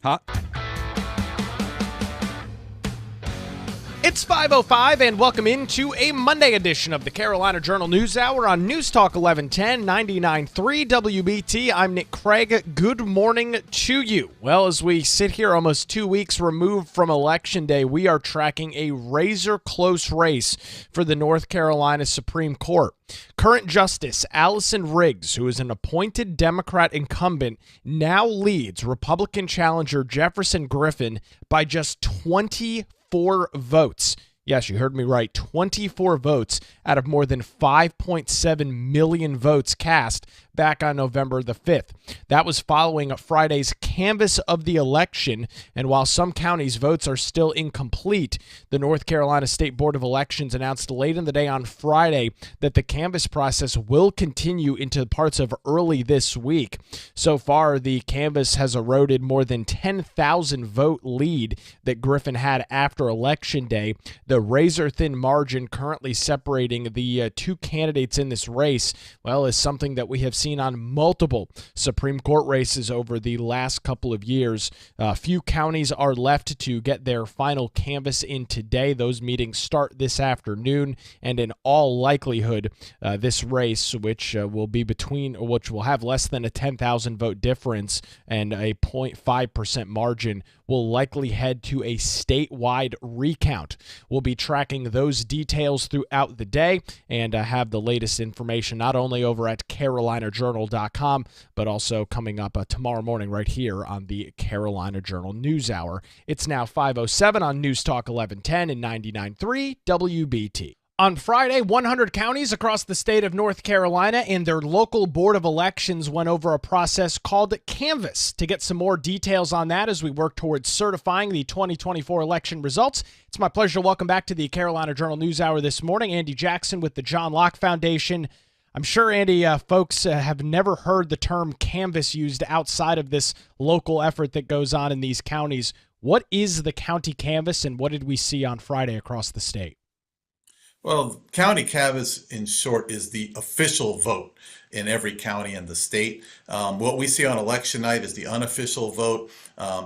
Hot. It's 5:05 and welcome into a Monday edition of the Carolina Journal News Hour on News Talk 1110 99.3 WBT. I'm Nick Craig. Good morning to you. Well, as we sit here almost 2 weeks removed from Election Day, we are tracking a razor-close race for the North Carolina Supreme Court. Current Justice Allison Riggs, who is an appointed Democrat incumbent, now leads Republican challenger Jefferson Griffin by just 24 votes. Yes, you heard me right. 24 votes out of more than 5.7 million votes cast back on November the 5th. That was following Friday's canvass of the election, and while some counties' votes are still incomplete, the North Carolina State Board of Elections announced late in the day on Friday that the canvass process will continue into parts of early this week. So far, the canvass has eroded more than 10,000 vote lead that Griffin had after Election Day. The razor-thin margin currently separating the two candidates in this race, well, is something that we have seen on multiple Supreme Court races over the last couple of years. Few counties are left to get their final canvass in today. Those meetings start this afternoon, and in all likelihood, this race, which will have less than a 10,000 vote difference and a 0.5% margin, will likely head to a statewide recount. We'll be tracking those details throughout the day and have the latest information not only over at CarolinaJournal.com, but also coming up tomorrow morning right here on the Carolina Journal News Hour. It's now 5:07 on News Talk 1110 and 99.3 WBT. On Friday, 100 counties across the state of North Carolina and their local board of elections went over a process called Canvass. To get some more details on that as we work towards certifying the 2024 election results, it's my pleasure to welcome back to the Carolina Journal News Hour this morning, Andy Jackson with the John Locke Foundation. I'm sure, Andy, folks have never heard the term canvass used outside of this local effort that goes on in these counties. What is the county canvass, and what did we see on Friday across the state? Well, county canvass, in short, is the official vote in every county in the state. What we see on election night is the unofficial vote.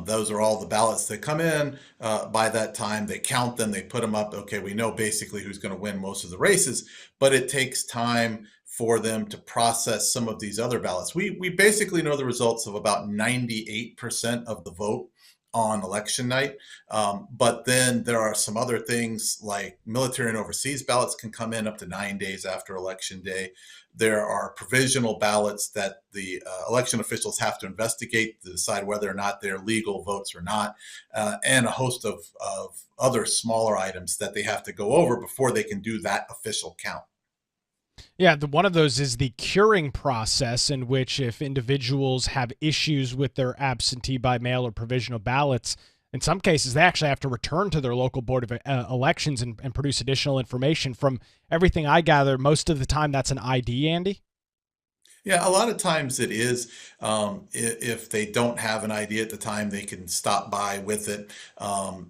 Those are all the ballots that come in. By that time, they count them, they put them up. Okay, we know basically who's going to win most of the races, but it takes time for them to process some of these other ballots. We basically know the results of about 98% of the vote on election night. But then there are some other things like military and overseas ballots can come in up to 9 days after election day. There are provisional ballots that the election officials have to investigate to decide whether or not they're legal votes or not, and a host of other smaller items that they have to go over before they can do that official count. Yeah, one of those is the curing process, in which if individuals have issues with their absentee by mail or provisional ballots, in some cases they actually have to return to their local board of elections and produce additional information. From everything I gather, most of the time that's an ID, Andy? Yeah, a lot of times it is. If they don't have an ID at the time, they can stop by with it.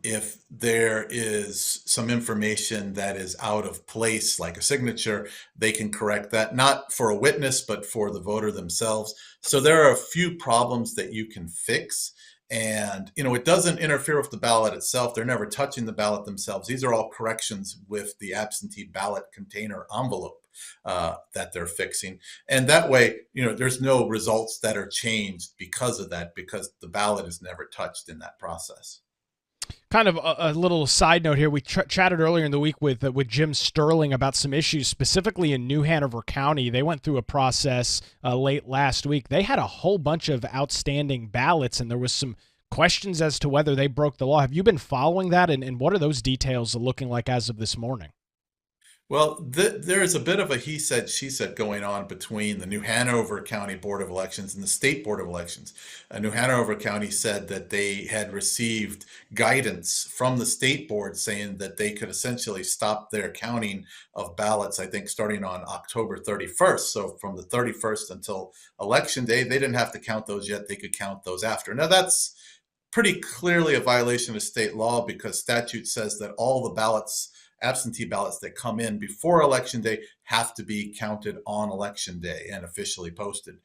If there is some information that is out of place, like a signature, they can correct that, not for a witness, but for the voter themselves. So there are a few problems that you can fix. And, it doesn't interfere with the ballot itself. They're never touching the ballot themselves. These are all corrections with the absentee ballot container envelope that they're fixing. And that way, there's no results that are changed because of that, because the ballot is never touched in that process. Kind of a little side note here. We chatted earlier in the week with Jim Sterling about some issues specifically in New Hanover County. They went through a process late last week. They had a whole bunch of outstanding ballots, and there was some questions as to whether they broke the law. Have you been following that, and what are those details looking like as of this morning? Well, there is a bit of a he said, she said going on between the New Hanover County Board of Elections and the State Board of Elections. New Hanover County said that they had received guidance from the State Board saying that they could essentially stop their counting of ballots, I think, starting on October 31st. So from the 31st until Election Day, they didn't have to count those yet. They could count those after. Now, that's pretty clearly a violation of state law, because statute says that all the ballots, absentee ballots that come in before Election Day, have to be counted on Election Day and officially posted.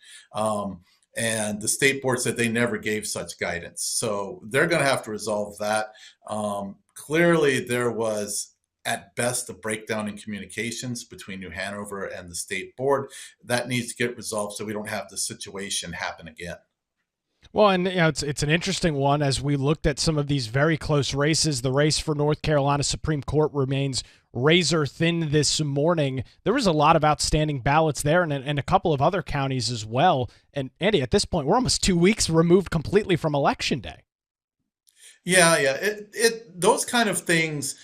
And the state board said they never gave such guidance. So they're going to have to resolve that. Clearly, there was at best a breakdown in communications between New Hanover and the state board. That needs to get resolved so we don't have the situation happen again. Well, and it's an interesting one as we looked at some of these very close races. The race for North Carolina Supreme Court remains razor thin this morning. There was a lot of outstanding ballots there, and a couple of other counties as well. And Andy, at this point, we're almost 2 weeks removed completely from Election Day. Yeah. Those kind of things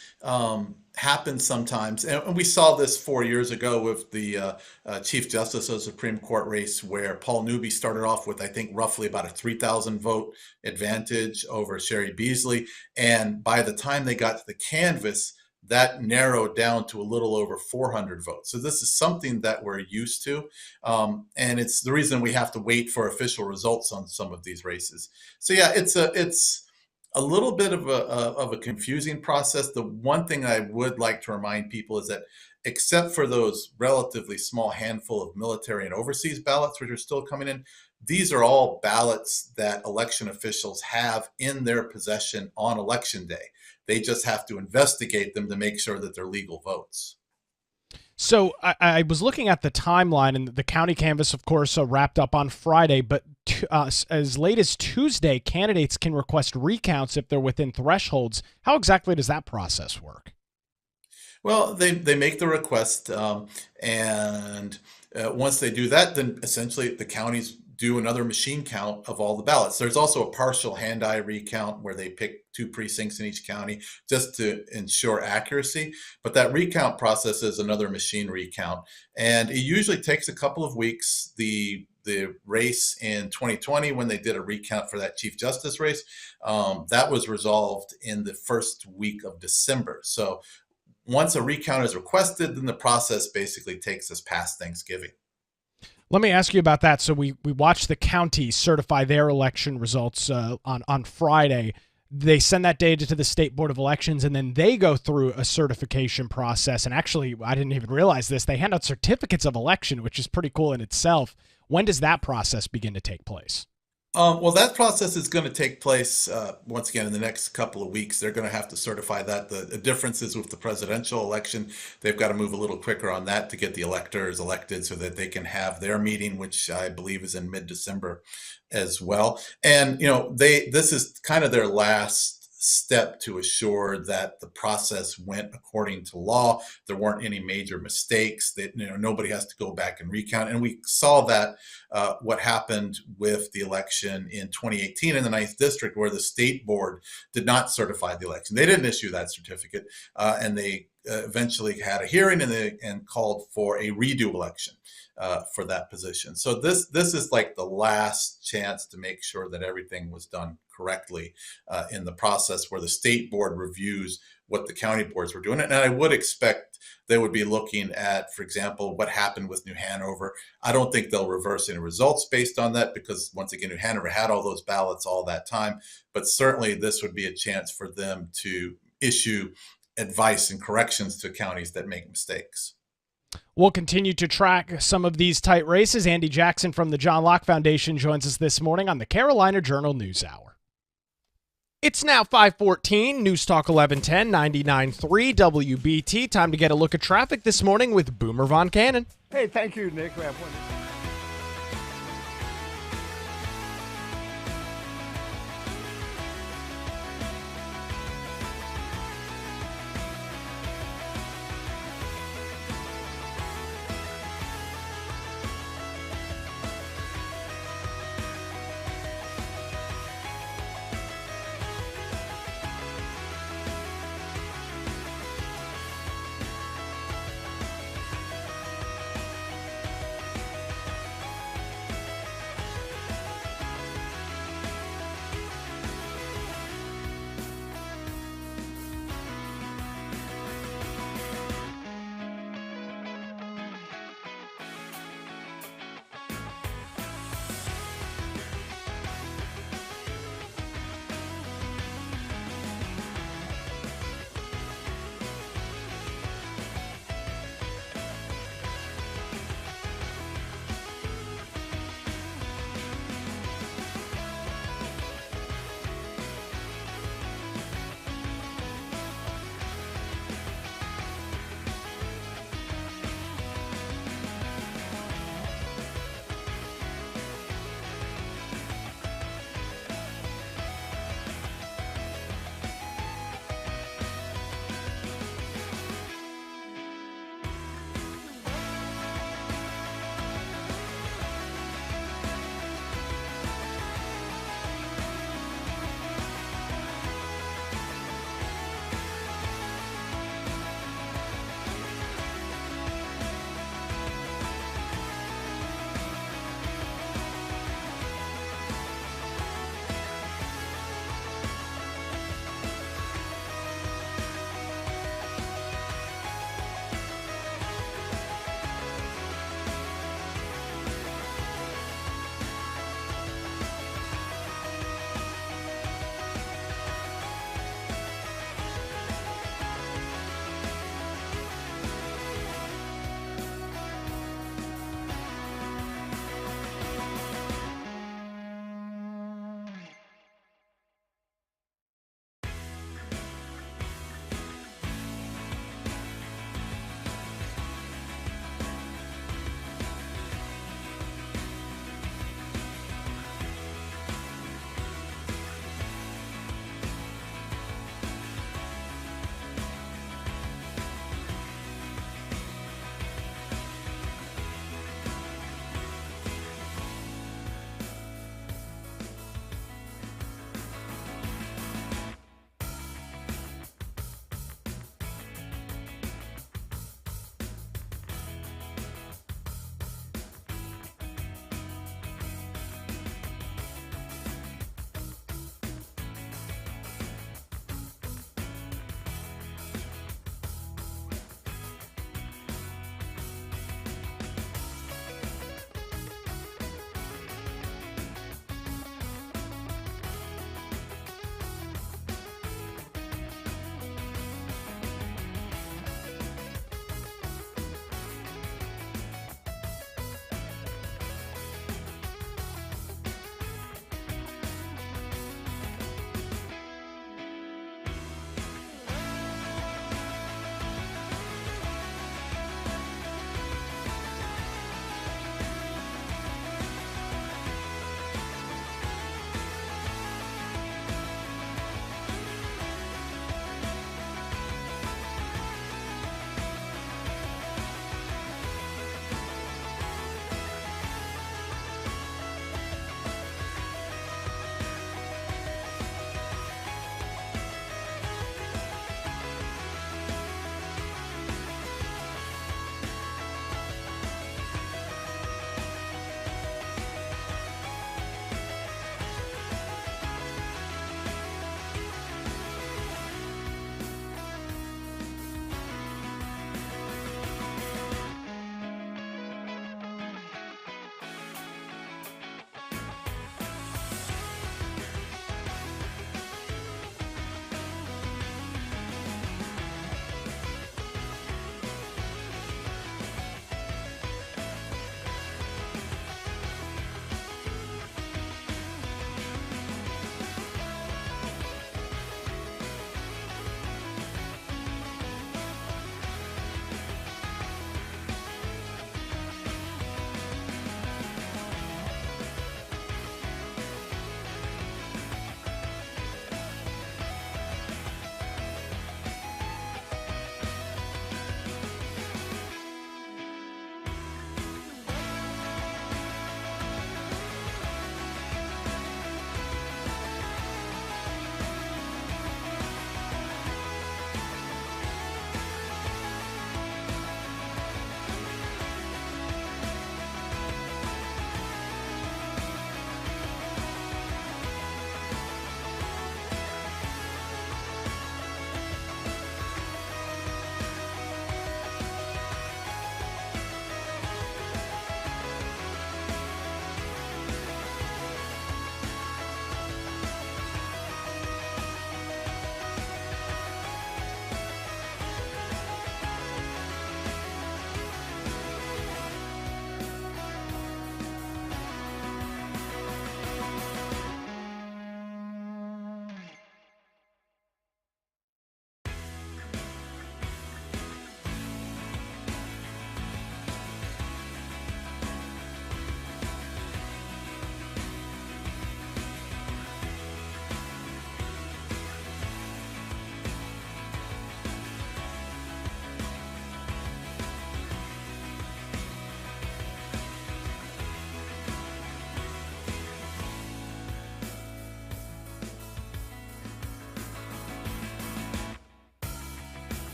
happen sometimes, and we saw this 4 years ago with the Chief Justice of the Supreme Court race, where Paul Newby started off with, I think, roughly about a 3,000 vote advantage over Sherry Beasley, and by the time they got to the canvass, that narrowed down to a little over 400 votes. So this is something that we're used to, and it's the reason we have to wait for official results on some of these races. So yeah, it's a little bit of a confusing process. The one thing I would like to remind people is that, except for those relatively small handful of military and overseas ballots, which are still coming in, these are all ballots that election officials have in their possession on Election Day. They just have to investigate them to make sure that they're legal votes. So I was looking at the timeline, and the county canvass, of course, wrapped up on Friday, but as late as Tuesday, candidates can request recounts if they're within thresholds. How exactly does that process work? Well, they make the request, and once they do that, then essentially the counties do another machine count of all the ballots. There's also a partial hand-eye recount where they pick 2 precincts in each county just to ensure accuracy. But that recount process is another machine recount, and it usually takes a couple of weeks. The race in 2020, when they did a recount for that Chief Justice race, that was resolved in the first week of December. So once a recount is requested, then the process basically takes us past Thanksgiving. Let me ask you about that. So we watched the county certify their election results on Friday. They send that data to the State Board of Elections, and then they go through a certification process. And actually, I didn't even realize this. They hand out certificates of election, which is pretty cool in itself. When does that process begin to take place? Well, that process is going to take place once again in the next couple of weeks. They're going to have to certify that. The difference is with the presidential election, they've got to move a little quicker on that to get the electors elected so that they can have their meeting, which I believe is in mid-December as well. And this is kind of their last step to assure that the process went according to law. There weren't any major mistakes, that nobody has to go back and recount. And we saw that what happened with the election in 2018 in the 9th district, where the state board did not certify the election. They didn't issue that certificate, and they eventually had a hearing and called for a redo election for that position. So this is like the last chance to make sure that everything was done correctly in the process, where the state board reviews what the county boards were doing. And I would expect they would be looking at, for example, what happened with New Hanover. I don't think they'll reverse any results based on that, because once again, New Hanover had all those ballots all that time. But certainly this would be a chance for them to issue advice and corrections to counties that make mistakes. We'll continue to track some of these tight races. Andy Jackson from the John Locke Foundation joins us this morning on the Carolina Journal News Hour. It's now 5:14, News Talk 1110, 99.3 WBT. Time to get a look at traffic this morning with Boomer Von Cannon. Hey, thank you, Nick.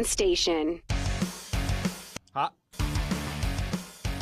Station. Hot.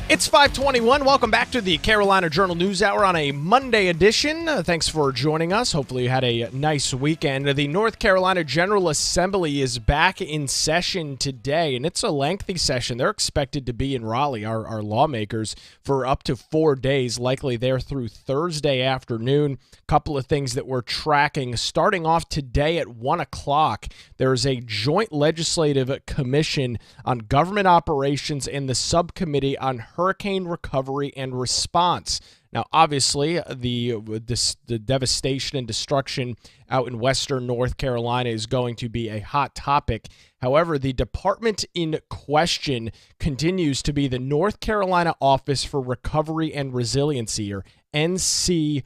It's 5:21. Welcome back to the Carolina Journal News Hour on a Monday edition. Thanks for joining us. Hopefully you had a nice weekend. The North Carolina General Assembly is back in session today, and it's a lengthy session. They're expected to be in Raleigh, our lawmakers, for up to 4 days, likely there through Thursday afternoon. Couple of things that we're tracking. Starting off today at 1 o'clock, there's a joint legislative commission on government operations and the subcommittee on hurricane recovery and response. Now, obviously, the devastation and destruction out in western North Carolina is going to be a hot topic. However, the department in question continues to be the North Carolina Office for Recovery and Resiliency, or NCORR.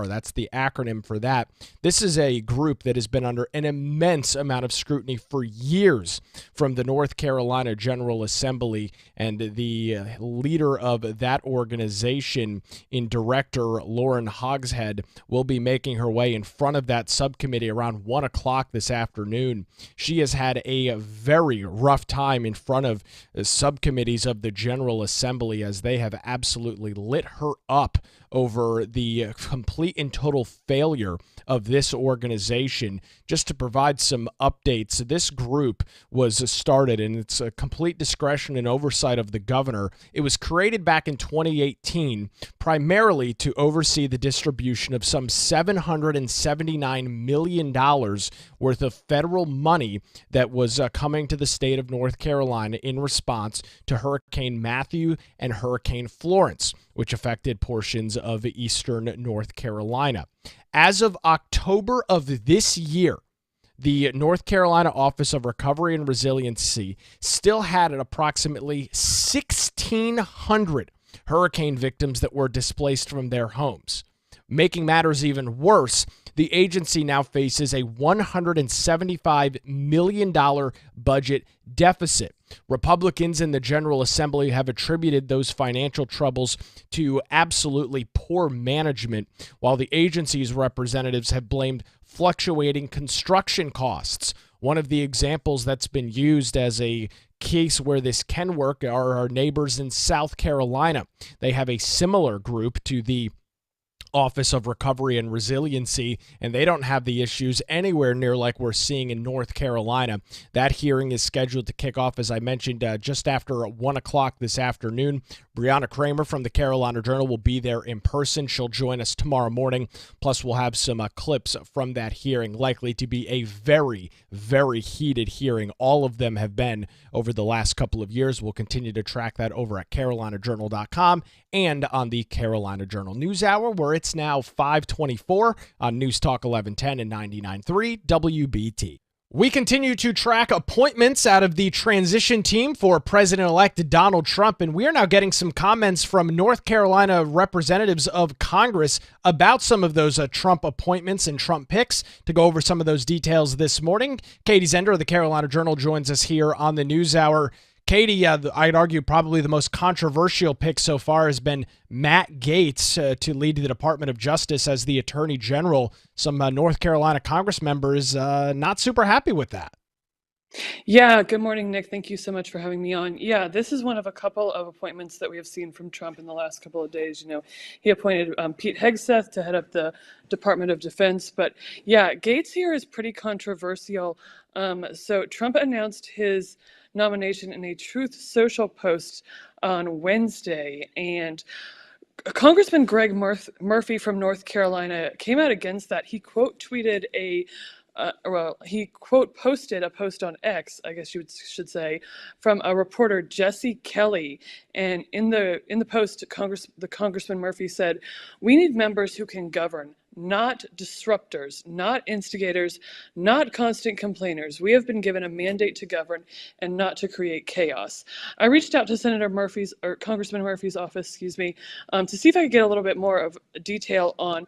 That's the acronym for that. This is a group that has been under an immense amount of scrutiny for years from the North Carolina General Assembly, and the leader of that organization, in Director Lauren Hogshead, will be making her way in front of that subcommittee around 1 o'clock this afternoon. She has had a very rough time in front of the subcommittees of the General Assembly, as they have absolutely lit her up over the complete and total failure of this organization. Just to provide some updates, this group was started, and it's a complete discretion and oversight of the governor. It was created back in 2018, primarily to oversee the distribution of some $779 million worth of federal money that was coming to the state of North Carolina in response to Hurricane Matthew and Hurricane Florence, which affected portions of eastern North Carolina. As of October of this year, the North Carolina Office of Recovery and Resiliency still had approximately 1,600 hurricane victims that were displaced from their homes. Making matters even worse, the agency now faces a $175 million budget deficit. Republicans in the General Assembly have attributed those financial troubles to absolutely poor management, while the agency's representatives have blamed fluctuating construction costs. One of the examples that's been used as a case where this can work are our neighbors in South Carolina. They have a similar group to the Office of Recovery and Resiliency, and they don't have the issues anywhere near like we're seeing in North Carolina. That hearing is scheduled to kick off, as I mentioned, just after 1 o'clock this afternoon. Brianna Kramer from the Carolina Journal will be there in person. She'll join us tomorrow morning. Plus, we'll have some clips from that hearing, likely to be a very, very heated hearing. All of them have been over the last couple of years. We'll continue to track that over at carolinajournal.com and on the Carolina Journal News Hour, where it's now 5:24 on News Talk 1110 and 99.3 WBT. We continue to track appointments out of the transition team for President-elect Donald Trump, and we are now getting some comments from North Carolina representatives of Congress about some of those Trump appointments and Trump picks. To go over some of those details this morning, Katie Zender of the Carolina Journal joins us here on the News Hour. Katie, I'd argue probably the most controversial pick so far has been Matt Gaetz to lead the Department of Justice as the Attorney General. Some North Carolina Congress members not super happy with that. Yeah, good morning, Nick. Thank you so much for having me on. Yeah, this is one of a couple of appointments that we have seen from Trump in the last couple of days. You know, he appointed Pete Hegseth to head up the Department of Defense. But yeah, Gaetz here is pretty controversial. So Trump announced his nomination in a Truth Social post on Wednesday, and Congressman Greg Murphy from North Carolina came out against that. He quote tweeted he quote posted a post on X, I guess you should say, from a reporter, Jesse Kelly. And in the post, the Congressman Murphy said, "We need members who can govern, not disruptors, not instigators, not constant complainers. We have been given a mandate to govern and not to create chaos." I reached out to Congressman Murphy's office, to see if I could get a little bit more of detail on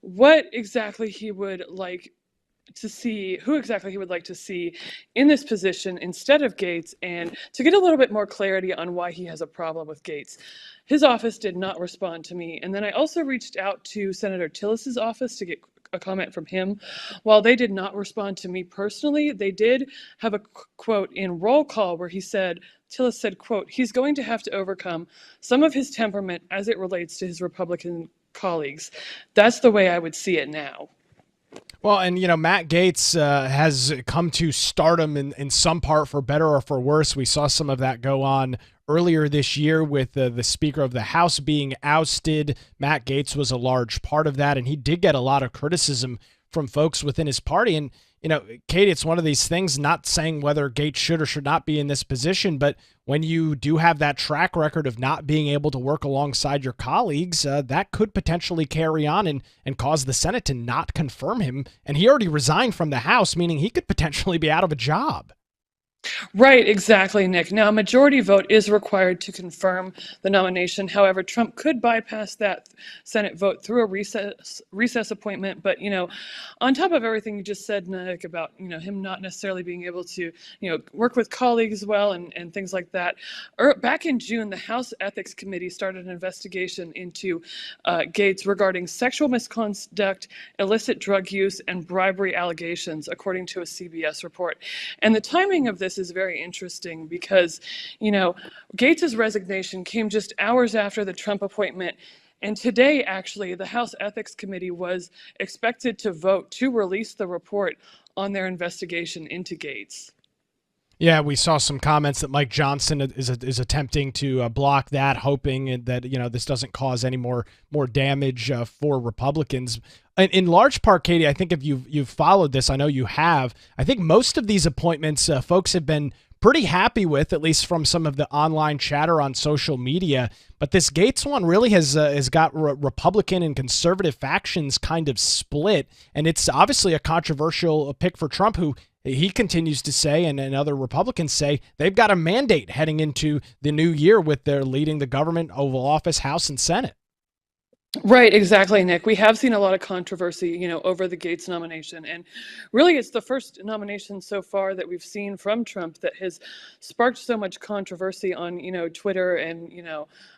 what exactly he would like to see, who exactly he would like to see in this position instead of Gaetz, and to get a little bit more clarity on why he has a problem with Gaetz. His office did not respond to me. And then I also reached out to Senator Tillis's office to get a comment from him. While they did not respond to me personally, they did have a quote in roll call where Tillis said, quote, he's going to have to overcome some of his temperament as it relates to his Republican colleagues. That's the way I would see it now. Well, and, Matt Gaetz has come to stardom in some part, for better or for worse. We saw some of that go on earlier this year with the Speaker of the House being ousted. Matt Gaetz was a large part of that, and he did get a lot of criticism from folks within his party. And, Katie, it's one of these things, not saying whether Gaetz should or should not be in this position, but when you do have that track record of not being able to work alongside your colleagues, that could potentially carry on and cause the Senate to not confirm him. And he already resigned from the House, meaning he could potentially be out of a job. Right, exactly, Nick. Now, a majority vote is required to confirm the nomination. However, Trump could bypass that Senate vote through a recess appointment. But, on top of everything you just said, Nick, about, him not necessarily being able to, work with colleagues well and things like that. Back in June, the House Ethics Committee started an investigation into Gaetz regarding sexual misconduct, illicit drug use, and bribery allegations, according to a CBS report. And the timing of this is very interesting because, Gaetz's resignation came just hours after the Trump appointment. And today, actually, the House Ethics Committee was expected to vote to release the report on their investigation into Gaetz. Yeah, we saw some comments that Mike Johnson is attempting to block that, hoping that this doesn't cause any more damage for Republicans. In large part, Katie, I think if you've followed this, I know you have. I think most of these appointments, folks have been pretty happy with, at least from some of the online chatter on social media. But this Gaetz one really has got Republican and conservative factions kind of split, and it's obviously a controversial pick for Trump, who he continues to say, and other Republicans say, they've got a mandate heading into the new year with their leading the government, Oval Office, House, and Senate. Right, exactly, Nick. We have seen a lot of controversy, over the Gaetz nomination. And really, it's the first nomination so far that we've seen from Trump that has sparked so much controversy on, Twitter and,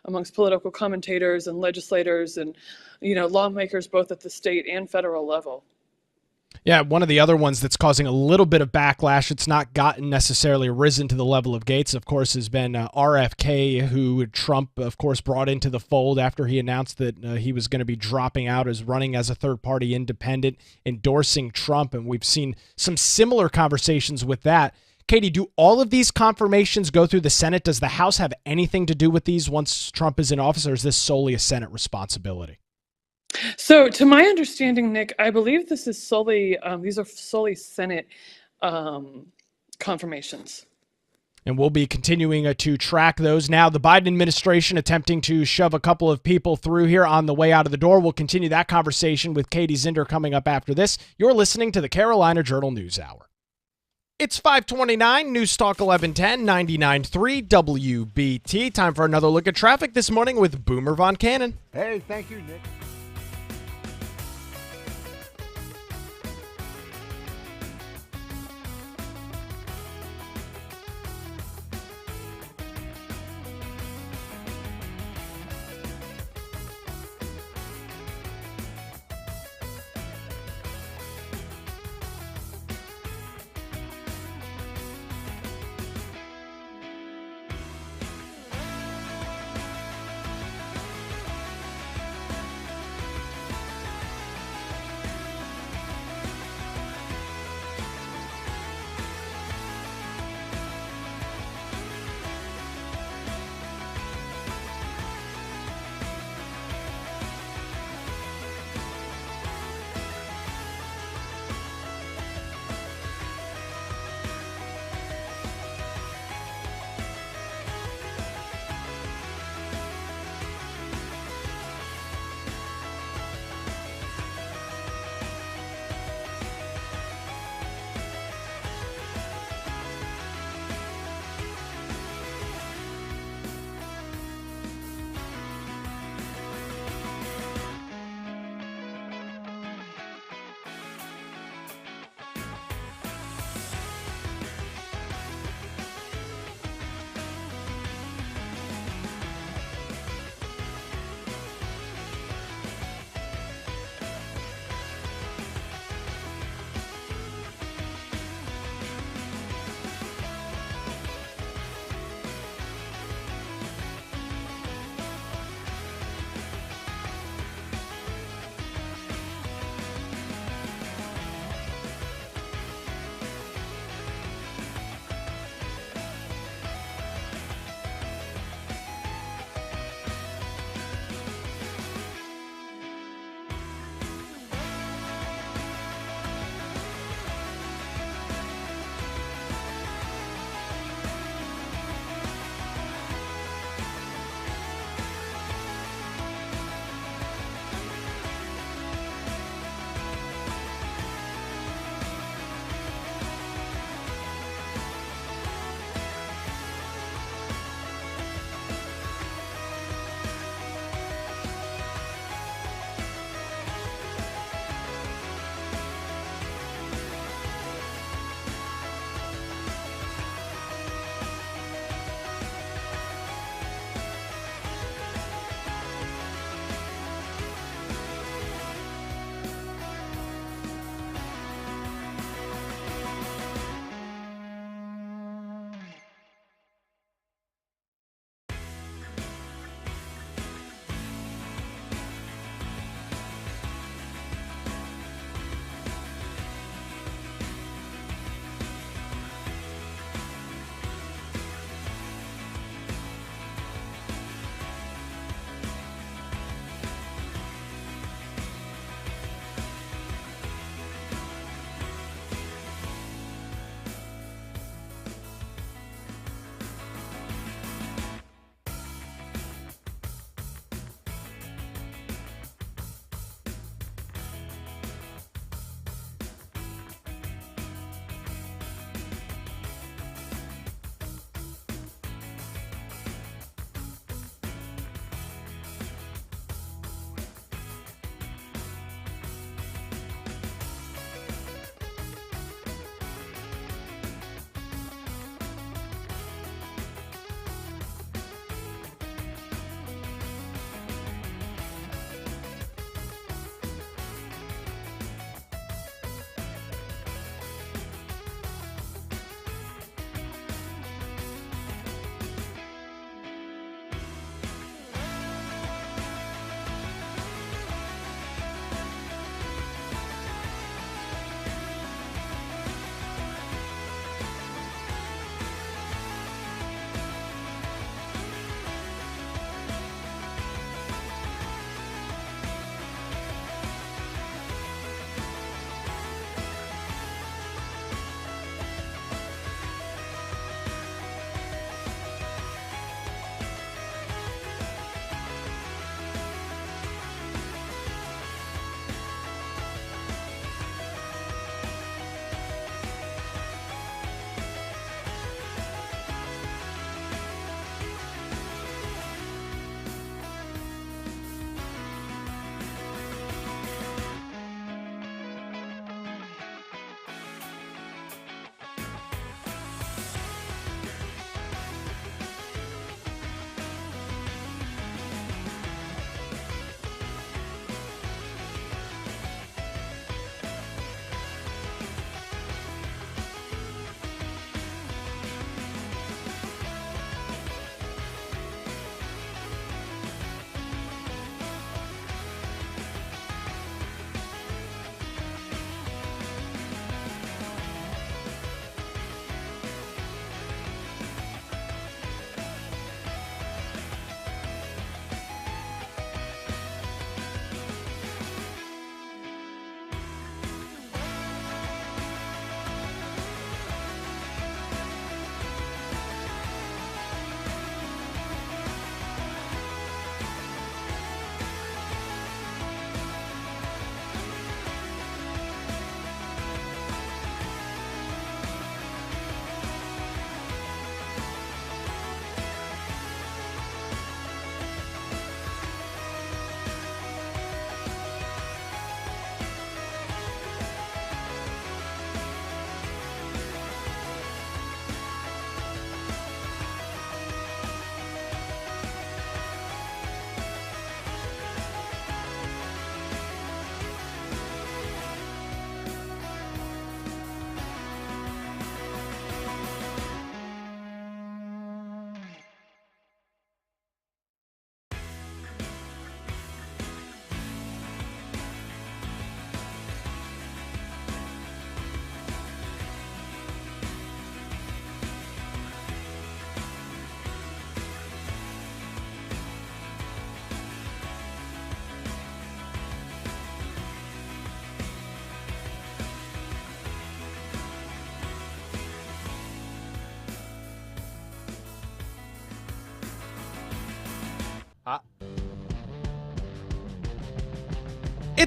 amongst political commentators and legislators and, lawmakers, both at the state and federal level. Yeah, one of the other ones that's causing a little bit of backlash, it's not gotten necessarily risen to the level of Gaetz, of course, has been RFK, who Trump, of course, brought into the fold after he announced that he was going to be dropping out as running as a third-party independent, endorsing Trump, and we've seen some similar conversations with that. Katie, do all of these confirmations go through the Senate? Does the House have anything to do with these once Trump is in office, or is this solely a Senate responsibility? So, to my understanding, Nick, I believe this is these are solely Senate confirmations. And we'll be continuing to track those. Now, the Biden administration attempting to shove a couple of people through here on the way out of the door. We'll continue that conversation with Katie Zinder coming up after this. You're listening to the Carolina Journal News Hour. It's 5:29, News Talk 1110, 99.3 WBT. Time for another look at traffic this morning with Boomer Von Cannon. Hey, thank you, Nick.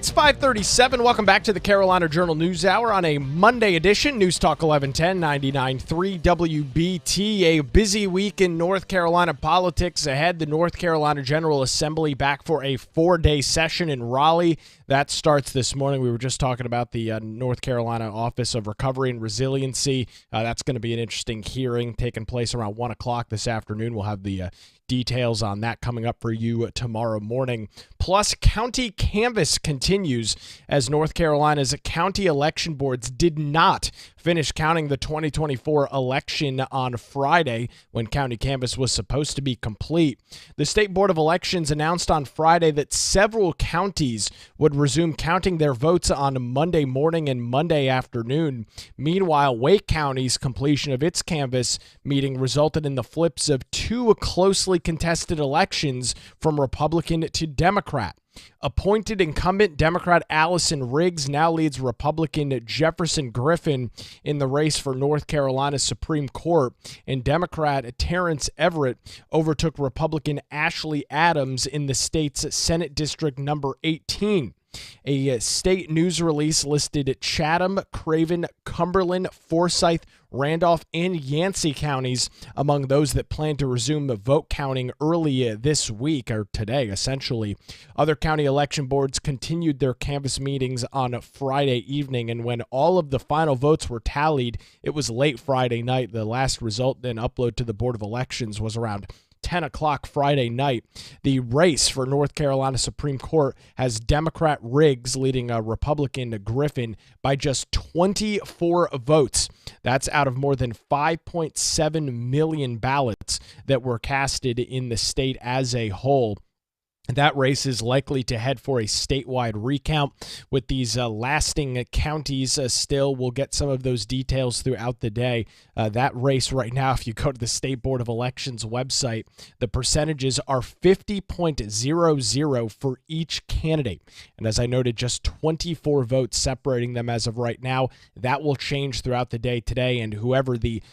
It's 5:37. Welcome back to the Carolina Journal News Hour on a Monday edition. News Talk 1110, 99.3 WBT. A busy week in North Carolina politics ahead. The North Carolina General Assembly back for a 4-day session in Raleigh. That starts this morning. We were just talking about the North Carolina Office of Recovery and Resiliency. That's going to be an interesting hearing taking place around 1 o'clock this afternoon. We'll have the details on that coming up for you tomorrow morning. Plus, county canvass continues as North Carolina's county election boards did not finish counting the 2024 election on Friday when county canvass was supposed to be complete. The State Board of Elections announced on Friday that several counties would resume counting their votes on Monday morning and Monday afternoon. Meanwhile, Wake County's completion of its canvass meeting resulted in the flips of two closely contested elections from Republican to Democrat. Appointed incumbent Democrat Allison Riggs now leads Republican Jefferson Griffin in the race for North Carolina's Supreme Court, and Democrat Terrence Everett overtook Republican Ashley Adams in the state's Senate District number 18. A state news release listed Chatham, Craven, Cumberland, Forsyth, Randolph, and Yancey counties among those that plan to resume the vote counting early this week, or today, essentially. Other county election boards continued their canvass meetings on Friday evening, and when all of the final votes were tallied, it was late Friday night. The last result then upload to the Board of Elections was around 10 o'clock Friday night. The race for North Carolina Supreme Court has Democrat Riggs leading a Republican Griffin by just 24 votes. That's out of more than 5.7 million ballots that were casted in the state as a whole. That race is likely to head for a statewide recount with these lasting counties still. We'll get some of those details throughout the day. That race right now, if you go to the State Board of Elections website, the percentages are 50.00 for each candidate. And as I noted, just 24 votes separating them as of right now. That will change throughout the day today, and whoever the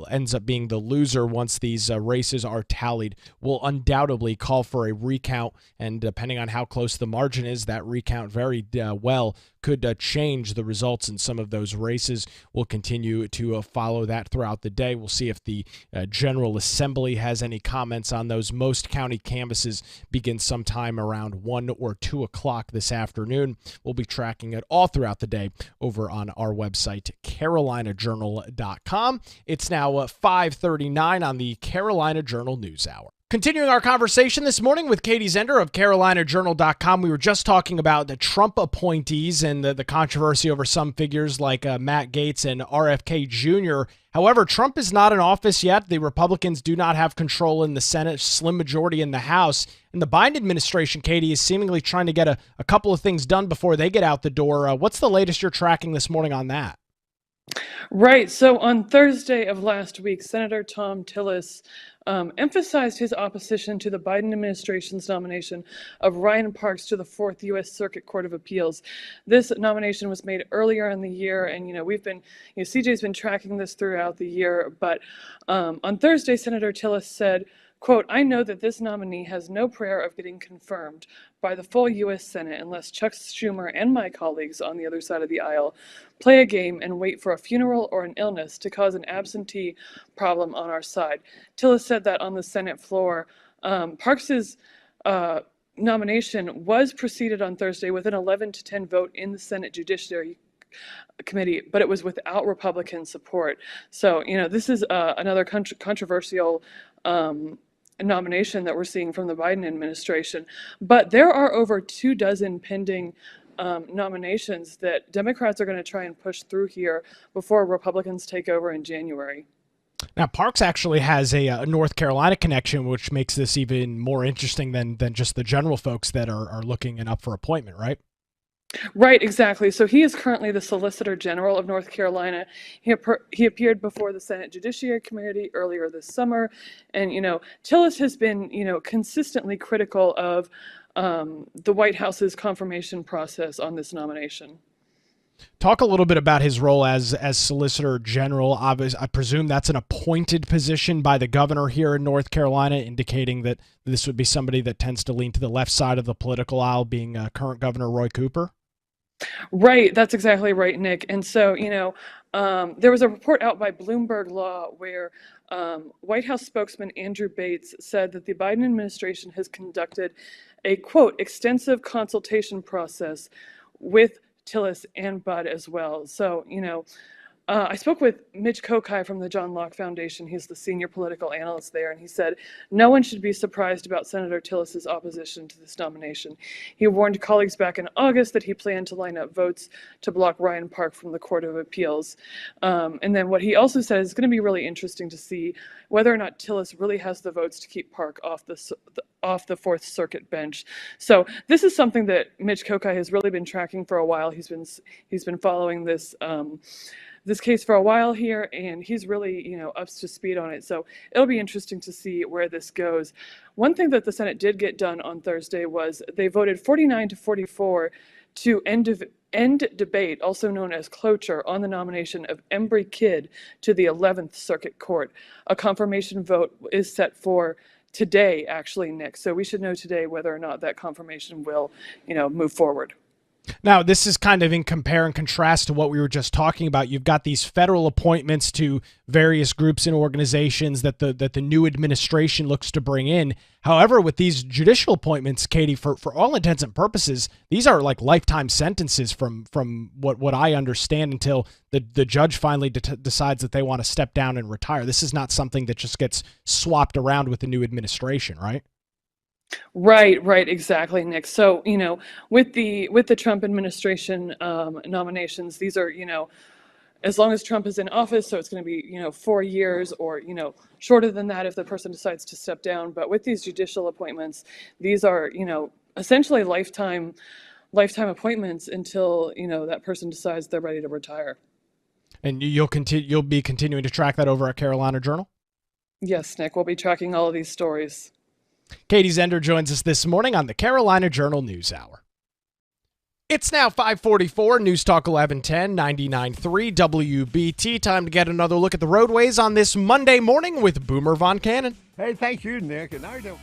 ends up being the loser once these races are tallied will undoubtedly call for a recount, and depending on how close the margin is, that recount very well could change the results in some of those races. We'll continue to follow that throughout the day. We'll see if the General Assembly has any comments on those. Most county canvasses begin sometime around 1 or 2 o'clock this afternoon. We'll be tracking it all throughout the day over on our website, carolinajournal.com. It's now 5:39 on the Carolina Journal News Hour. Continuing our conversation this morning with Katie Zender of CarolinaJournal.com, we were just talking about the Trump appointees and the controversy over some figures like Matt Gaetz and RFK Jr. However, Trump is not in office yet. The Republicans do not have control in the Senate, slim majority in the House. And the Biden administration, Katie, is seemingly trying to get a couple of things done before they get out the door. What's the latest you're tracking this morning on that? Right. So on Thursday of last week, Senator Thom Tillis emphasized his opposition to the Biden administration's nomination of Ryan Parks to the 4th U.S. Circuit Court of Appeals. This nomination was made earlier in the year, and CJ's been tracking this throughout the year. But on Thursday, Senator Tillis said, quote, "I know that this nominee has no prayer of getting confirmed by the full U.S. Senate unless Chuck Schumer and my colleagues on the other side of the aisle play a game and wait for a funeral or an illness to cause an absentee problem on our side." Tillis said that on the Senate floor. Parks's nomination was preceded on Thursday with an 11-10 vote in the Senate Judiciary Committee, but it was without Republican support. So, this is another controversial nomination that we're seeing from the Biden administration. But there are over 24 pending nominations that Democrats are going to try and push through here before Republicans take over in January. Now, Parks actually has a North Carolina connection, which makes this even more interesting than just the general folks that are looking and up for appointment, right? Right, exactly. So he is currently the Solicitor General of North Carolina. He appeared before the Senate Judiciary Committee earlier this summer. And, Tillis has been, consistently critical of the White House's confirmation process on this nomination. Talk a little bit about his role as Solicitor General. I presume that's an appointed position by the governor here in North Carolina, indicating that this would be somebody that tends to lean to the left side of the political aisle, being current Governor Roy Cooper. Right, that's exactly right, Nick. And so, there was a report out by Bloomberg Law where White House spokesman Andrew Bates said that the Biden administration has conducted a, quote, extensive consultation process with Tillis and Budd as well. So, I spoke with Mitch Kokai from the John Locke Foundation. He's the senior political analyst there, and he said no one should be surprised about Senator Tillis's opposition to this nomination. He warned colleagues back in August that he planned to line up votes to block Ryan Park from the Court of Appeals. And then what he also said is going to be really interesting to see whether or not Tillis really has the votes to keep Park off the Fourth Circuit bench. So this is something that Mitch Kokai has really been tracking for a while. He's been following this case for a while here, and he's really, up to speed on it. So it'll be interesting to see where this goes. One thing that the Senate did get done on Thursday was they voted 49-44 to end debate, also known as cloture, on the nomination of Embry Kidd to the 11th Circuit Court. A confirmation vote is set for today, actually, Nick. So we should know today whether or not that confirmation will, move forward. Now, this is kind of in compare and contrast to what we were just talking about. You've got these federal appointments to various groups and organizations that the new administration looks to bring in. However, with these judicial appointments, Katie, for all intents and purposes, these are like lifetime sentences from what I understand until the judge finally decides that they want to step down and retire. This is not something that just gets swapped around with the new administration, right? Right, exactly, Nick. So, with the Trump administration nominations, these are, as long as Trump is in office, so it's going to be, 4 years or, shorter than that if the person decides to step down. But with these judicial appointments, these are, essentially lifetime appointments until, that person decides they're ready to retire. And you'll be continuing to track that over at Carolina Journal? Yes, Nick, we'll be tracking all of these stories. Katie Zender joins us this morning on the Carolina Journal News Hour. It's now 5:44, News Talk 1110, 99.3 WBT. Time to get another look at the roadways on this Monday morning with Boomer Von Cannon. Hey, thank you, Nick. And I don't.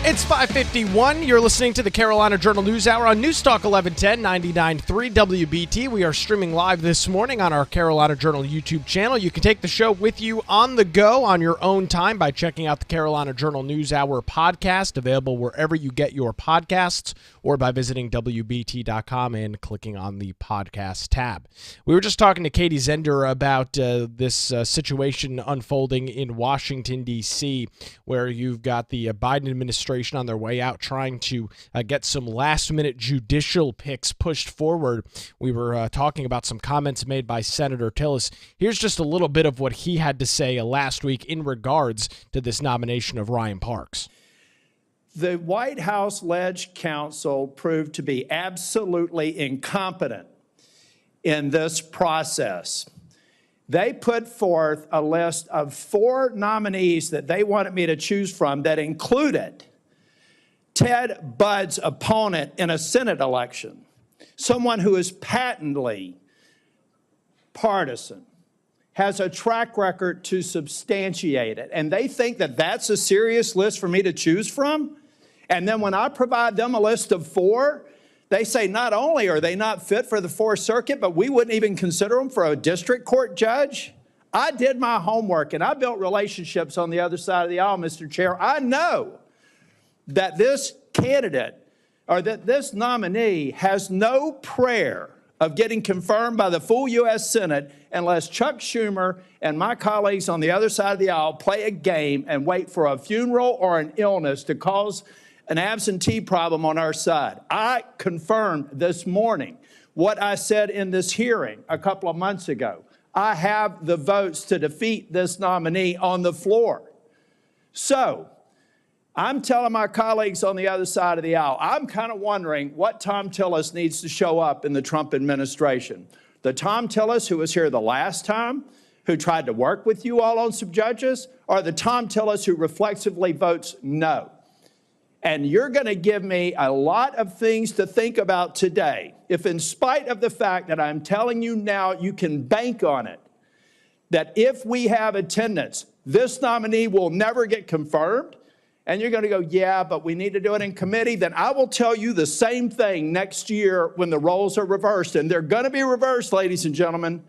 It's 5:51. You're listening to the Carolina Journal News Hour on News Talk 1110 99.3 WBT. We are streaming live this morning on our Carolina Journal YouTube channel. You can take the show with you on the go on your own time by checking out the Carolina Journal News Hour podcast, available wherever you get your podcasts, or by visiting WBT.com and clicking on the podcast tab. We were just talking to Katie Zender about this situation unfolding in Washington, D.C., where you've got the Biden administration on their way out trying to get some last-minute judicial picks pushed forward. We were talking about some comments made by Senator Tillis. Here's just a little bit of what he had to say last week in regards to this nomination of Ryan Parks. The White House-led counsel proved to be absolutely incompetent in this process. They put forth a list of 4 nominees that they wanted me to choose from that included Ted Budd's opponent in a Senate election, someone who is patently partisan, has a track record to substantiate it, and they think that that's a serious list for me to choose from? And then when I provide them a list of 4, they say not only are they not fit for the Fourth Circuit, but we wouldn't even consider them for a district court judge? I did my homework, and I built relationships on the other side of the aisle, Mr. Chair. I know that this candidate, or that this nominee, has no prayer of getting confirmed by the full U.S. Senate unless Chuck Schumer and my colleagues on the other side of the aisle play a game and wait for a funeral or an illness to cause an absentee problem on our side. I confirmed this morning what I said in this hearing a couple of months ago. I have the votes to defeat this nominee on the floor. So I'm telling my colleagues on the other side of the aisle, I'm kind of wondering what Thom Tillis needs to show up in the Trump administration. The Thom Tillis who was here the last time, who tried to work with you all on some judges, or the Thom Tillis who reflexively votes no? And you're going to give me a lot of things to think about today, if in spite of the fact that I'm telling you now, you can bank on it, that if we have attendance, this nominee will never get confirmed. And you're going to go, yeah, but we need to do it in committee. Then I will tell you the same thing next year when the roles are reversed. And they're going to be reversed, ladies and gentlemen.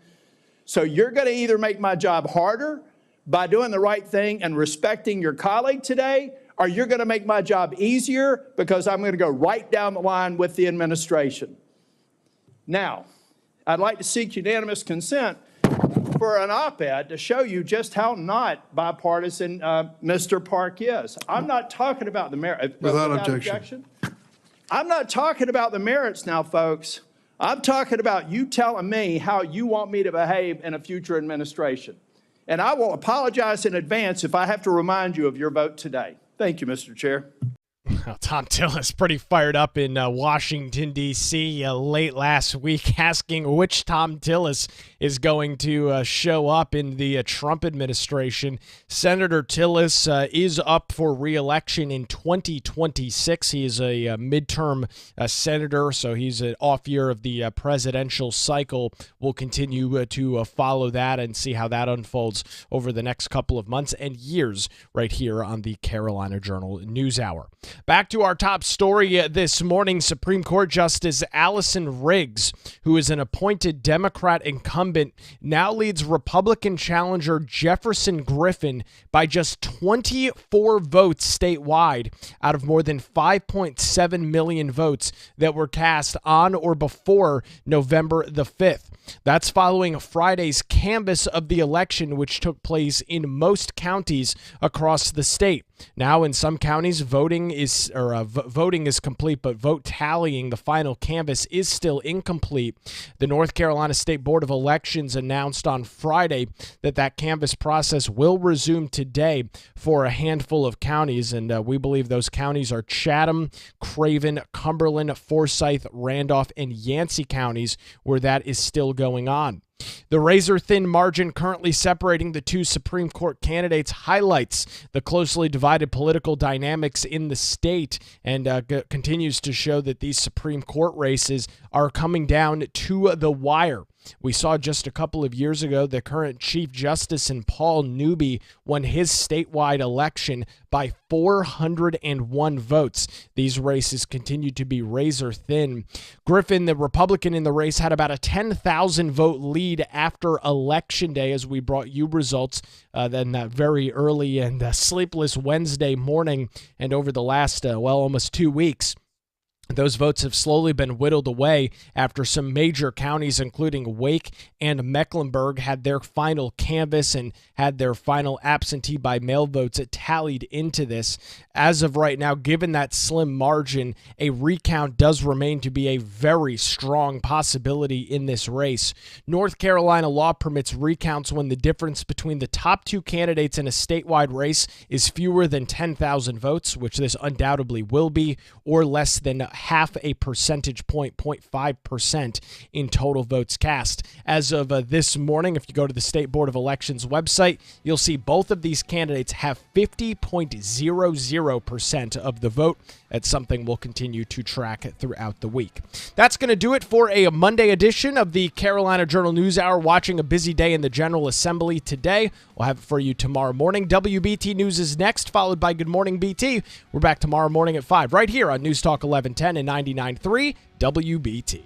So you're going to either make my job harder by doing the right thing and respecting your colleague today, or you're going to make my job easier because I'm going to go right down the line with the administration. Now, I'd like to seek unanimous consent for an op-ed to show you just how not bipartisan Mr. Park is. I'm not talking about the merits. Without objection. I'm not talking about the merits now, folks. I'm talking about you telling me how you want me to behave in a future administration. And I will apologize in advance if I have to remind you of your vote today. Thank you, Mr. Chair. Well, Thom Tillis pretty fired up in Washington, D.C. Late last week, asking which Thom Tillis is going to show up in the Trump administration. Senator Tillis is up for re-election in 2026. He is a midterm senator, so he's an off year of the presidential cycle. We'll continue to follow that and see how that unfolds over the next couple of months and years right here on the Carolina Journal News Hour. Back to our top story this morning. Supreme Court Justice Allison Riggs, who is an appointed Democrat incumbent, now leads Republican challenger Jefferson Griffin by just 24 votes statewide out of more than 5.7 million votes that were cast on or before November the 5th. That's following Friday's canvass of the election, which took place in most counties across the state. Now, in some counties, voting is complete, but vote tallying, the final canvass, is still incomplete. The North Carolina State Board of Elections announced on Friday that canvass process will resume today for a handful of counties, and we believe those counties are Chatham, Craven, Cumberland, Forsyth, Randolph, and Yancey counties, where that is still going on. The razor-thin margin currently separating the two Supreme Court candidates highlights the closely divided political dynamics in the state and continues to show that these Supreme Court races are coming down to the wire. We saw just a couple of years ago the current Chief Justice and Paul Newby won his statewide election by 401 votes. These races continue to be razor thin. Griffin, the Republican in the race, had about a 10,000 vote lead after Election Day as we brought you results then that very early and sleepless Wednesday morning, and over the last, almost 2 weeks. Those votes have slowly been whittled away after some major counties, including Wake and Mecklenburg, had their final canvass and had their final absentee by mail votes tallied into this. As of right now, given that slim margin, a recount does remain to be a very strong possibility in this race. North Carolina law permits recounts when the difference between the top two candidates in a statewide race is fewer than 10,000 votes, which this undoubtedly will be, or less than half a percentage point, 0.5% in total votes cast. As of this morning, if you go to the State Board of Elections website, you'll see both of these candidates have 50.00% of the vote. That's something we'll continue to track throughout the week. That's going to do it for a Monday edition of the Carolina Journal News Hour. Watching a busy day in the General Assembly today. We'll have it for you tomorrow morning. WBT News is next, followed by Good Morning BT. We're back tomorrow morning at 5 right here on News Talk 1110 and 99.3 WBT.